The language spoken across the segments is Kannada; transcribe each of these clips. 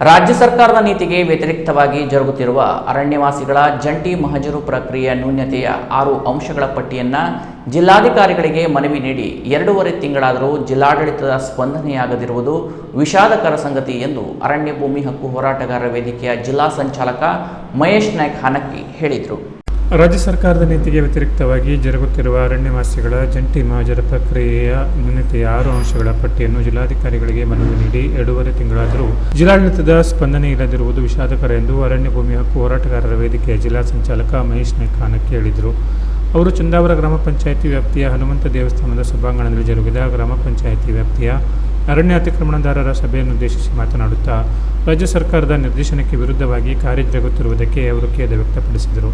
ರಾಜ್ಯ ಸರ್ಕಾರದ ನೀತಿಗೆ ವ್ಯತಿರಿಕ್ತವಾಗಿ ಜರುಗುತ್ತಿರುವ ಅರಣ್ಯವಾಸಿಗಳ ಜಂಟಿ ಮಹಜರು ಪ್ರಕ್ರಿಯೆಯ ನ್ಯೂನತೆಯ 6 ಅಂಶಗಳ ಪಟ್ಟಿಯನ್ನು ಜಿಲ್ಲಾಧಿಕಾರಿಗಳಿಗೆ ಮನವಿ ನೀಡಿ 2.5 ತಿಂಗಳಾದರೂ ಜಿಲ್ಲಾಡಳಿತದ ಸ್ಪಂದನೆಯಾಗದಿರುವುದು ವಿಷಾದಕರ ಸಂಗತಿ ಎಂದು ಅರಣ್ಯ ಭೂಮಿ ಹಕ್ಕು ಹೋರಾಟಗಾರರ ವೇದಿಕೆಯ ಜಿಲ್ಲಾ ಸಂಚಾಲಕ ಮಹೇಶ್ ನಾಯ್ಕ ಹಾನಕ್ಕಿ ಹೇಳಿದರು. ರಾಜ್ಯ ಸರ್ಕಾರದ ನೀತಿಗೆ ವ್ಯತಿರಿಕ್ತವಾಗಿ ಜರುಗುತ್ತಿರುವ ಅರಣ್ಯವಾಸಿಗಳ ಜಂಟಿ ಮಹಜರು ಪ್ರಕ್ರಿಯೆಯ ನ್ಯೂನತೆಯ 6 ಅಂಶಗಳ ಪಟ್ಟಿಯನ್ನು ಜಿಲ್ಲಾಧಿಕಾರಿಗಳಿಗೆ ಮನವಿ ನೀಡಿ 2.5 ತಿಂಗಳಾದರೂ ಜಿಲ್ಲಾಡಳಿತದ ಸ್ಪಂದನೆ ಇಲ್ಲದಿರುವುದು ವಿಷಾದಕರ ಎಂದು ಅರಣ್ಯ ಭೂಮಿ ಹಕ್ಕು ಹೋರಾಟಗಾರರ ವೇದಿಕೆಯ ಜಿಲ್ಲಾ ಸಂಚಾಲಕ ಮಹೇಶ್ ನಾಯ್ಕ ಹಾನಕ್ಕಿ ಹೇಳಿದರು. ಅವರು ಚಂದಾವರ ಗ್ರಾಮ ಪಂಚಾಯಿತಿ ವ್ಯಾಪ್ತಿಯ ಹನುಮಂತ ದೇವಸ್ಥಾನದ ಸಭಾಂಗಣದಲ್ಲಿ ಜರುಗಿದ ಗ್ರಾಮ ಪಂಚಾಯಿತಿ ವ್ಯಾಪ್ತಿಯ ಅರಣ್ಯ ಅತಿಕ್ರಮಣದಾರರ ಸಭೆಯನ್ನುದ್ದೇಶಿಸಿ ಮಾತನಾಡುತ್ತಾ ರಾಜ್ಯ ಸರ್ಕಾರದ ನಿರ್ದೇಶನಕ್ಕೆ ವಿರುದ್ಧವಾಗಿ ಕಾರ್ಯಜರುಗುತ್ತಿರುವುದಕ್ಕೆ ಅವರು ಖೇದ ವ್ಯಕ್ತಪಡಿಸಿದರು.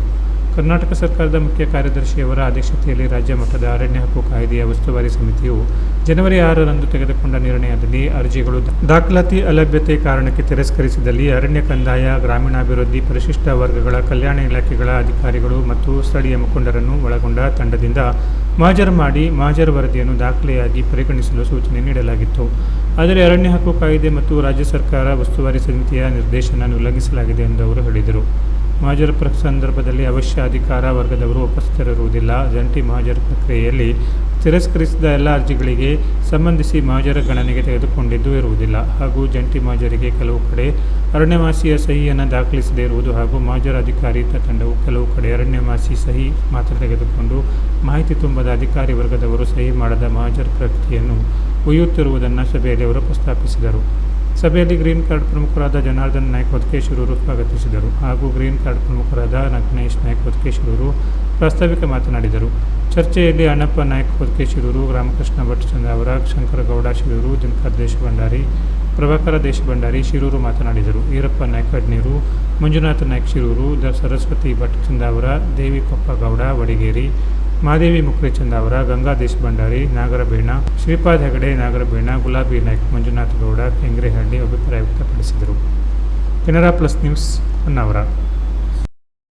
ಕರ್ನಾಟಕ ಸರ್ಕಾರದ ಮುಖ್ಯ ಕಾರ್ಯದರ್ಶಿಯವರ ಅಧ್ಯಕ್ಷತೆಯಲ್ಲಿ ರಾಜ್ಯ ಮಟ್ಟದ ಅರಣ್ಯ ಹಕ್ಕು ಕಾಯ್ದೆಯ ಉಸ್ತುವಾರಿ ಸಮಿತಿಯು ಜನವರಿ 6ರಂದು ತೆಗೆದುಕೊಂಡ ನಿರ್ಣಯದಲ್ಲಿ ಅರ್ಜಿಗಳು ದಾಖಲಾತಿ ಅಲಭ್ಯತೆ ಕಾರಣಕ್ಕೆ ತಿರಸ್ಕರಿಸಿದಲ್ಲಿ ಅರಣ್ಯ ಕಂದಾಯ, ಗ್ರಾಮೀಣಾಭಿವೃದ್ಧಿ, ಪರಿಶಿಷ್ಟ ವರ್ಗಗಳ ಕಲ್ಯಾಣ ಇಲಾಖೆಗಳ ಅಧಿಕಾರಿಗಳು ಮತ್ತು ಸ್ಥಳೀಯ ಮುಖಂಡರನ್ನು ಒಳಗೊಂಡ ತಂಡದಿಂದ ಮಹಜರು ಮಾಡಿ ಮಹಜರು ವರದಿಯನ್ನು ದಾಖಲೆಯಾಗಿ ಪರಿಗಣಿಸಲು ಸೂಚನೆ ನೀಡಲಾಗಿತ್ತು. ಆದರೆ ಅರಣ್ಯ ಹಕ್ಕು ಕಾಯ್ದೆ ಮತ್ತು ರಾಜ್ಯ ಸರ್ಕಾರ ಉಸ್ತುವಾರಿ ಸಮಿತಿಯ ನಿರ್ದೇಶನ ಉಲ್ಲಂಘಿಸಲಾಗಿದೆ ಎಂದು ಅವರು ಹೇಳಿದರು. ಮಹಜರು ಸಂದರ್ಭದಲ್ಲಿ ಅವಶ್ಯ ಅಧಿಕಾರ ವರ್ಗದವರು ಉಪಸ್ಥಿತರಿರುವುದಿಲ್ಲ. ಜಂಟಿ ಮಹಜರು ಪ್ರಕ್ರಿಯೆಯಲ್ಲಿ ತಿರಸ್ಕರಿಸಿದ ಎಲ್ಲ ಅರ್ಜಿಗಳಿಗೆ ಸಂಬಂಧಿಸಿ ಮಹಜರು ಗಣನೆಗೆ ತೆಗೆದುಕೊಂಡಿದ್ದು ಇರುವುದಿಲ್ಲ ಹಾಗೂ ಜಂಟಿ ಮಹಜರಿಗೆ ಕೆಲವು ಕಡೆ ಅರಣ್ಯವಾಸಿಯ ಸಹಿಯನ್ನು ದಾಖಲಿಸದೇ ಇರುವುದು ಹಾಗೂ ಮಹಜರು ಅಧಿಕಾರಿ ತಂಡವು ಕೆಲವು ಕಡೆ ಅರಣ್ಯವಾಸಿ ಸಹಿ ಮಾತ್ರ ತೆಗೆದುಕೊಂಡು ಮಾಹಿತಿ ತುಂಬದ ಅಧಿಕಾರಿ ವರ್ಗದವರು ಸಹಿ ಮಾಡದ ಮಹಜರು ಪ್ರಕ್ರಿಯೆಯನ್ನು ಒಯ್ಯುತ್ತಿರುವುದನ್ನು ಸಭೆಯಲ್ಲಿ ಅವರು ಪ್ರಸ್ತಾಪಿಸಿದರು. ಸಭೆಯಲ್ಲಿ ಗ್ರೀನ್ ಕಾರ್ಡ್ ಪ್ರಮುಖರಾದ ಜನಾರ್ದನ್ ನಾಯ್ಕ ಹೊದಕೇಶ್ವರರು ಸ್ವಾಗತಿಸಿದರು ಹಾಗೂ ಗ್ರೀನ್ ಕಾರ್ಡ್ ಪ್ರಮುಖರಾದ ನಗ್ನೇಶ್ ನಾಯ್ಕ ಹೊದಕೇಶ್ವರರು ಪ್ರಾಸ್ತಾವಿಕ ಮಾತನಾಡಿದರು. ಚರ್ಚೆಯಲ್ಲಿ ಅಣ್ಣಪ್ಪ ನಾಯ್ಕ ಹೊದಕೇಶ್ವರರು, ರಾಮಕೃಷ್ಣ ಭಟ್ ಚಂದಾವರ, ಶಂಕರಗೌಡ ಶಿರೂರು, ದಿನಕರ್ ದೇಶಭಂಡಾರಿ, ಪ್ರಭಾಕರ ದೇಶಭಂಡಾರಿ ಶಿರೂರು ಮಾತನಾಡಿದರು. ಈರಪ್ಪ ನಾಯ್ಕ ಅಡ್ನೀರು, ಮಂಜುನಾಥ ನಾಯ್ಕ ಶಿರೂರು, ಸರಸ್ವತಿ ಭಟ್ ಚಂದಾವರ, ದೇವಿ ಕೊಪ್ಪಗೌಡ ವಡಿಗೇರಿ, ಮಾದೇವಿ ಮುಕ್ರಿ ಚಂದಾವರ, ಗಂಗಾ ದೇಶಭಂಡಾರಿ, ನಾಗರಬೇಣ, ಶ್ರೀಪಾದ್ ಹೆಗಡೆ ನಾಗರಬೇಣ, ಗುಲಾಬಿ ನಾಯ್ಕ, ಮಂಜುನಾಥ ಗೌಡ, ಕೆಂಗ್ರೆಹಳ್ಳಿ ಅಭಿಪ್ರಾಯ ವ್ಯಕ್ತಪಡಿಸಿದರು. Canara plus news Honnavar.